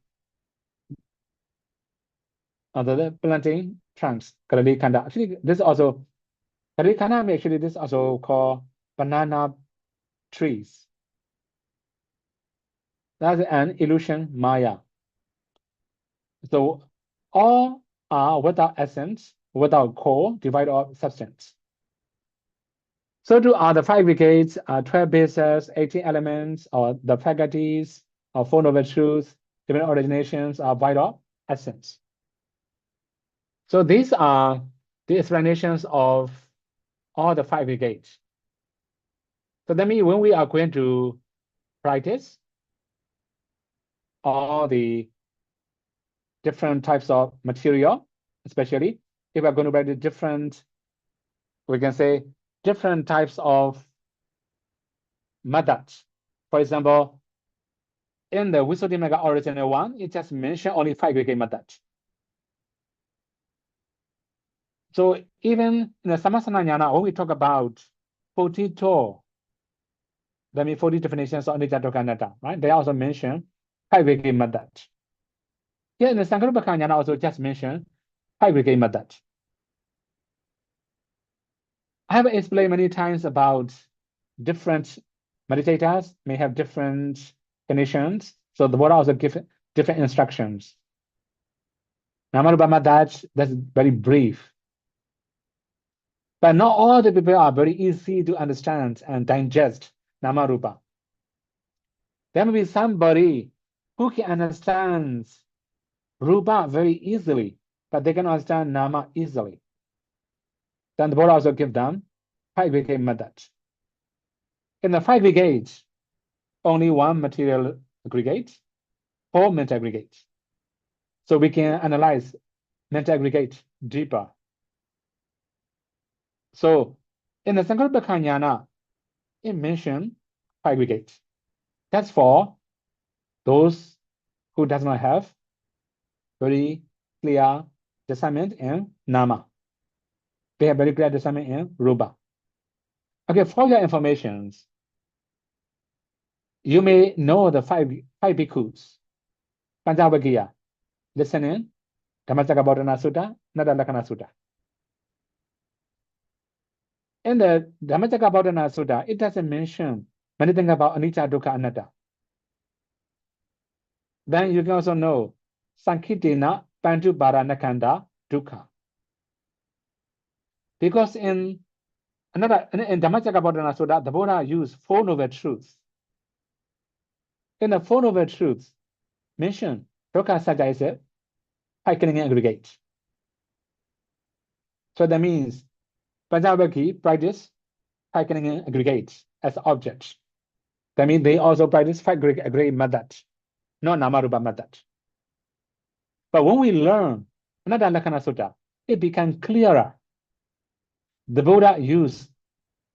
Other planting trunks, Kanda. Actually, this also Kanda actually this also called banana trees. That's an illusion Maya. So all are without essence, without core, divided of substance. So too are the 5 brigades, 12 bases, 18 elements, or the faculties, or 4 noble truths, different originations are void of essence. So these are the explanations of all the 5 brigades. So that means when we are going to practice all the different types of material, especially if we're going to practice different, we can say different types of methods. For example, in the Visuddhimagga original one, it just mentioned only 5 brigade methods. So even in the Samasana Jnana, when we talk about 42, that means 40 definitions of Anicca Dukkha Anatta, right? They also mention 5 brigade methods. Here in the Sankarupaka Jnana also just mentioned 5 brigade methods. I have explained many times about different meditators may have different conditions. So the Buddha also give different instructions. Namarupa method, that's very brief. But not all the people are very easy to understand and digest Namarupa. There may be somebody who can understand Rupa very easily, but they can understand Nama easily. Then the Buddha also give them 5 brigade method. In the 5 brigades, only 1 material aggregate, 4 mental aggregates. So we can analyze mental aggregate deeper. So in the Sankalpa Jnana, it mentioned 5 brigades. That's for those who does not have very clear discernment in Nama. They have very clear discernment in Rupa. Okay, for your information, you may know the five bhikkhus. Pañcavaggiya, listening, Dhammacakkappavattana Sutta, Nadalakkhana Sutta. In the Dhammacakkappavattana Sutta, it doesn't mention anything about anicca, dukkha, anatta. Then you can also know Sankhittena Pañcupādaṇakkhanda dukkha. Because in Dhammacakkappavattana Sutta, the Buddha used 4 noble truths. In the 4 noble truths, mention dukkha sajja is a 5 clinging aggregate. So that means Pañcavaggi practice 5 clinging aggregates as objects. That means they also practice 5 aggregate method, not Namarupa method. But when we learn Nadalakkhana Sutta, it becomes clearer. The Buddha used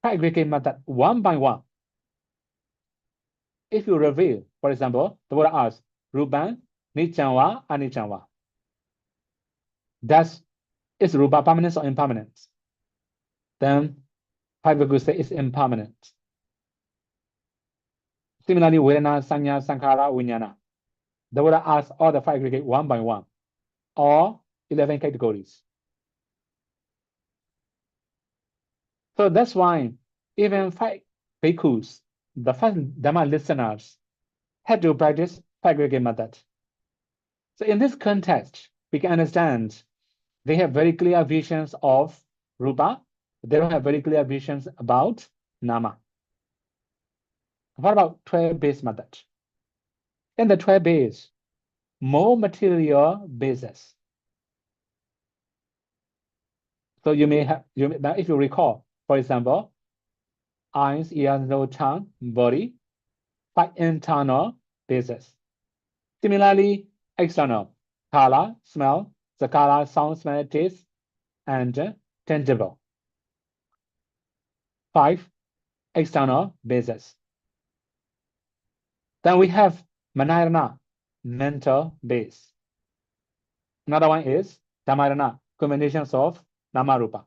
5 aggregate method one by one. If you reveal, for example, the Buddha asks, Rupan, Niccam va, Aniccam va. Is Rupa permanence or impermanence? Then 5 bhikkhus say it's impermanent. Similarly, Vedana, Sanya, Sankhara, Vijnana. The Buddha asks all the 5 aggregate one by one, or 11 categories. So that's why even 5 bhikkhus, the first Dhamma listeners, had to practice 5 aggregate method. So in this context, we can understand they have very clear visions of Rupa. They don't have very clear visions about Nama. What about 12 base method? In the 12 base, more material basis. So you may have, now if you recall, for example, eyes, ears, nose, tongue, body, 5 internal bases. Similarly, external, color, smell, the color, sound, smell, taste, and tangible. 5 external bases. Then we have Manayana, mental base. Another one is Dhammayana, combinations of Namarupa.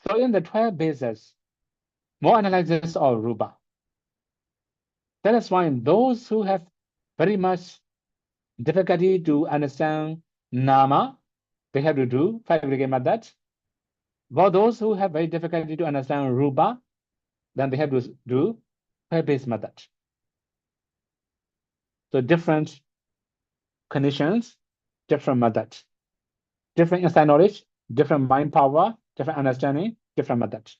So in the 12 bases, more analysis of Rupa. That is why those who have very much difficulty to understand Nama, they have to do 5 aggregate method. For those who have very difficulty to understand Rupa, then they have to do 5 base method. So different conditions, different method. Different inside knowledge, different mind power, different understanding, different method.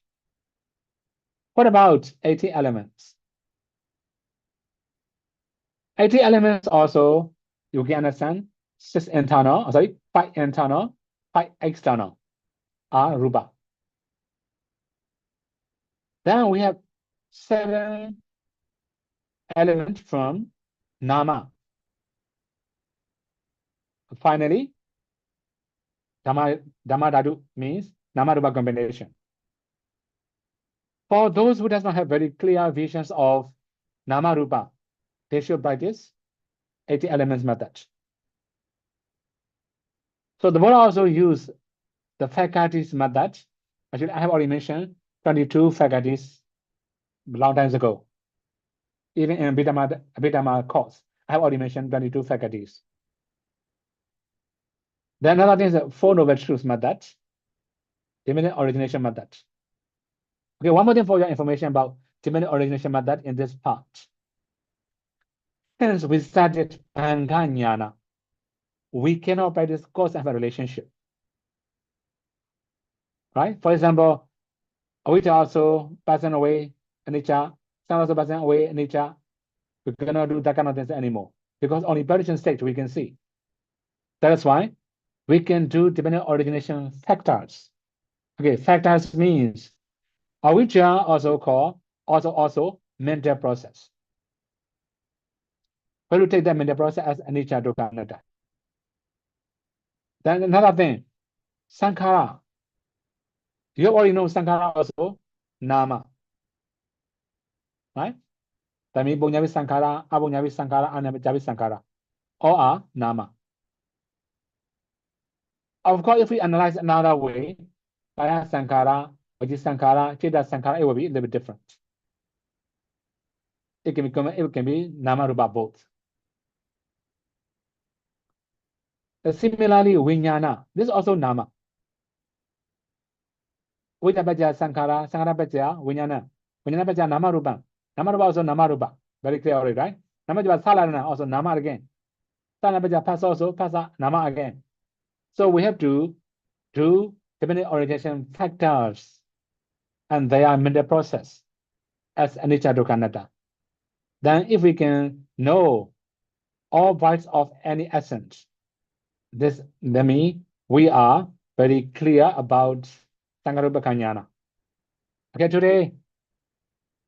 What about 80 elements? 80 elements also, you can understand 5 internal, 5 external are Rupa. Then we have 7 elements from Nama. Finally, Dhammadhatu means Nama-Rupa combination. For those who does not have very clear visions of Nama-Rupa, they should practice 80 elements method. So the Buddha also used the faculties method. Actually, I have already mentioned 22 faculties long times ago. Even in Abhidhamma course, I have already mentioned 22 faculties. Then another thing is the 4 noble truths method, limited origination method. Okay, one more thing for your information about dependent origination method in this part. Hence, we started Anganyana. We cannot practice cause and effect relationship. Right? For example, avijja also passing away, anicca, sun also passing away, anicca. We cannot do that kind of things anymore because only perishing state we can see. That is why we can do dependent origination factors. Okay, factors means avijja also called also mental process. When we take that mental process as anicca, dukkha, anatta. Then another thing, sankhara. You already know sankhara also nama. Right? That means bunyavi sankhara, abunyavi sankhara, anajavi sankhara. All are nama. Of course, if we analyze another way, kaya sankhara, vaji sankhara, chitta sankhara, it will be a little bit different. It can be nama rupa both. Similarly, vijnana, this is also nama. Vijnana paja sankhara, sankhara paja vijnana. Vijnana paja nama rupa. Nama rupa also nama rupa. Very clear already, right? Nama paja salarana also nama again. Sana paja pasa also pasa nama again. So we have to do dependent orientation factors, and they are mental process as anicca, dukkha, anatta. Then if we can know all parts of any essence, this means we are very clear about Sangarupa Kanyana. Okay, today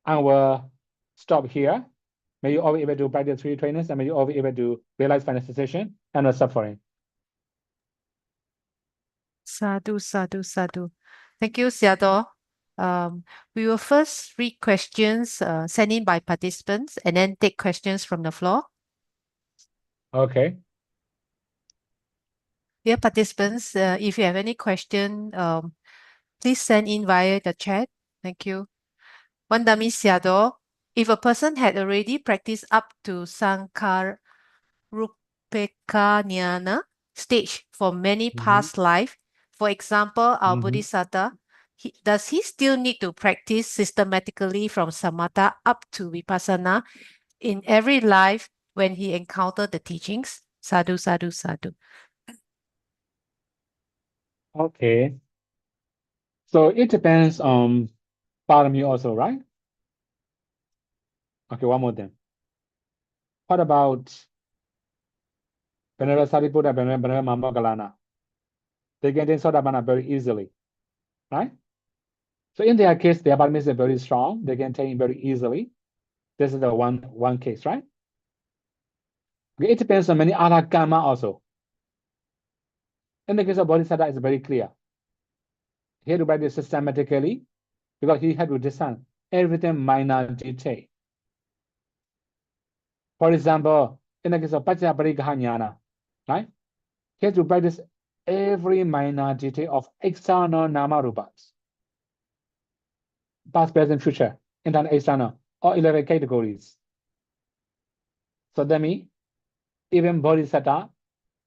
I will stop here. May you all be able to practice 3 trainings, and may you all be able to realize final cessation and not suffering. Sadhu, sadhu, sadhu. Thank you, Sayadaw. We will first read questions sent in by participants and then take questions from the floor. Okay. Dear participants, if you have any question, please send in via the chat. Thank you. Vandami Sayadaw, if a person had already practiced up to Sankhara Rupeka stage for many past life, for example, our Bodhisattva, does he still need to practice systematically from Samatha up to Vipassana in every life when he encountered the teachings? Sadhu, sadhu, sadhu. Okay. So it depends on parami also, right? Okay, one more thing. What about Venerable Sariputta, Venerable Mammogalana? They get in Sotapanna very easily, right? So in their case, their paramis are very strong. They can attain very easily. This is the one case, right? Okay, it depends on many other karma also. In the case of Bodhisattva, it's very clear. He had to practice systematically because he had to discern everything minor detail. For example, in the case of Paṭipadāñāṇadassanavisuddhi, right? He had to practice every minor detail of external nama rupas. Past, present, future, internal, external, all 11 categories. So that means even Bodhisattva,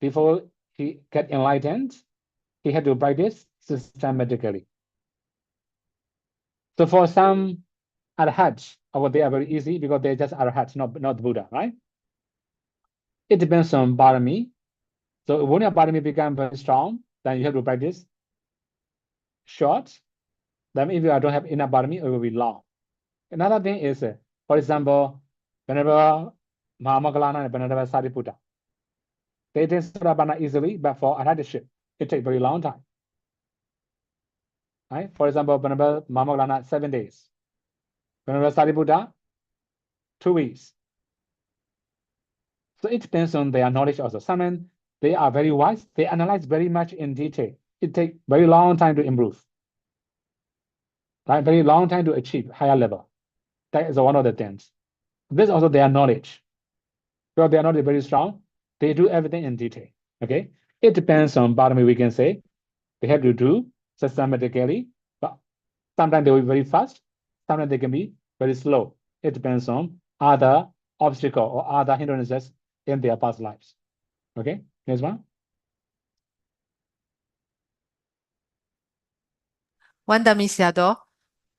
before he get enlightened, he had to practice systematically. So for some arhats, they are very easy because they're just arhats, not Buddha, right? It depends on parami. So when your parami becomes very strong, then you have to practice short. Then if you don't have enough parami, it will be long. Another thing is, for example, whenever Mahamoggallana and Venerable Sariputta, they attain Sotapanna easily, but for arhatship, it takes very long time. Right? For example, Venerable Mahamoggallana 7 days. Venerable Sariputta, 2 weeks. So it depends on their knowledge also. Some they are very wise, they analyze very much in detail. It takes very long time to improve. Right? Very long time to achieve higher level. That is one of the things. This is also their knowledge. Because they are not very strong, they do everything in detail. Okay? It depends on parami, we can say. They have to do systematically, but sometimes they will be very fast, sometimes they can be very slow. It depends on other obstacles or other hindrances in their past lives. Okay? Next one. Vandami Sayadaw,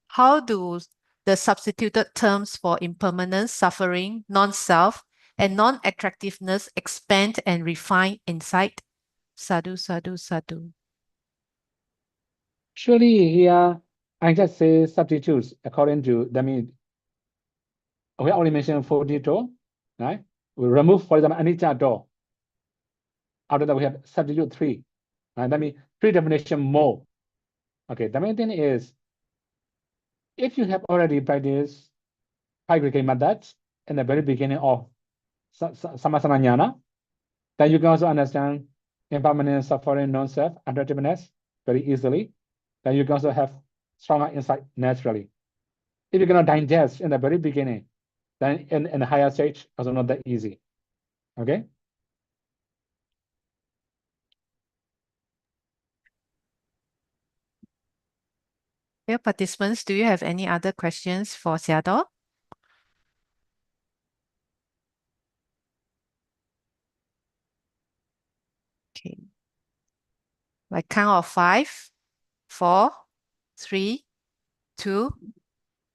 how do the substituted terms for impermanence, suffering, non-self, and non-attractiveness expand and refine insight? Sadhu, sadhu, sadhu. Surely here, I just say substitutes according to, that means, we already mentioned 40 door, right? We remove, for example, anicca door. After that, we have substitute 3. Right? That means 3 definition more. Okay, the main thing is, if you have already practiced aggregate methods in the very beginning of Samasana Jnana, then you can also understand impermanence, suffering, non-self, attractiveness very easily. Then you can also have stronger insight naturally. If you're going to digest in the very beginning, then in the higher stage, also not that easy. Okay? Dear participants, do you have any other questions for 𝐸𝐸ⁱ? Okay. Like count of 5, 4, 3, 2,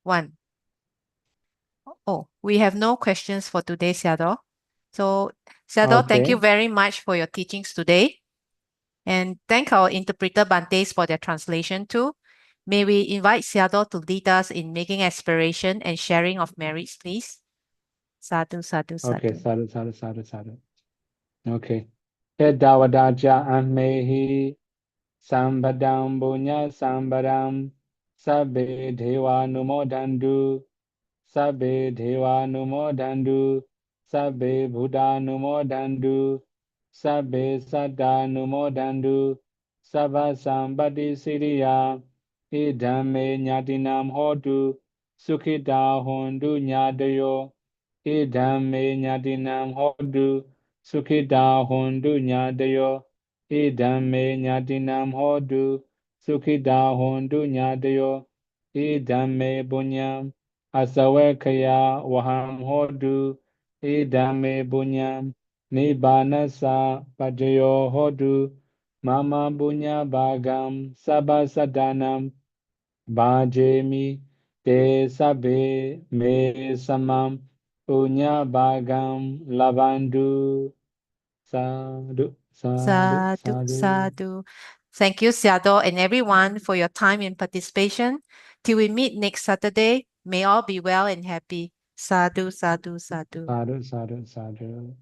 1. Oh, we have no questions for today, 𝐸𝐸ⁱ. So, 𝐸𝐸ⁱ, thank you Okay. very much for your teachings today. And thank our interpreter Bantes for their translation too. May we invite 𝐸𝐸ⁱ to lead us in making aspiration and sharing of merits, please. Sadhu, sadhu, Okay, sadhu. sadhu. Okay. Edavadaja amehi sambadam bunya sambadam sabbe deva numodandu sabbe deva numodandu sabbe buddha numodandu sabbe saddha numodandu sabba sambati siriya idhamme nyatinam hotu sukhita hondu nyadayo idhamme nyatinam hotu Sukhita hondu nyadayo, idhamme nyatinam hodu, sukhita hondu nyadayo, idhamme bunyam, asawekaya waham hodu, idhamme bunyam, nibbanasa pajayo hodu, mama bunya bhagam, sabbasadanam, bhajemi, te sabbe me samam, Punya Bhagam Lavandu. Sadhu, sadhu, Sadhu, sadhu. sadhu. Thank you, 𝐸𝐸ⁱ and everyone for your time and participation. Till we meet next Saturday, may all be well and happy. Sadhu, sadhu, sadhu. Sadhu, sadhu, sadhu.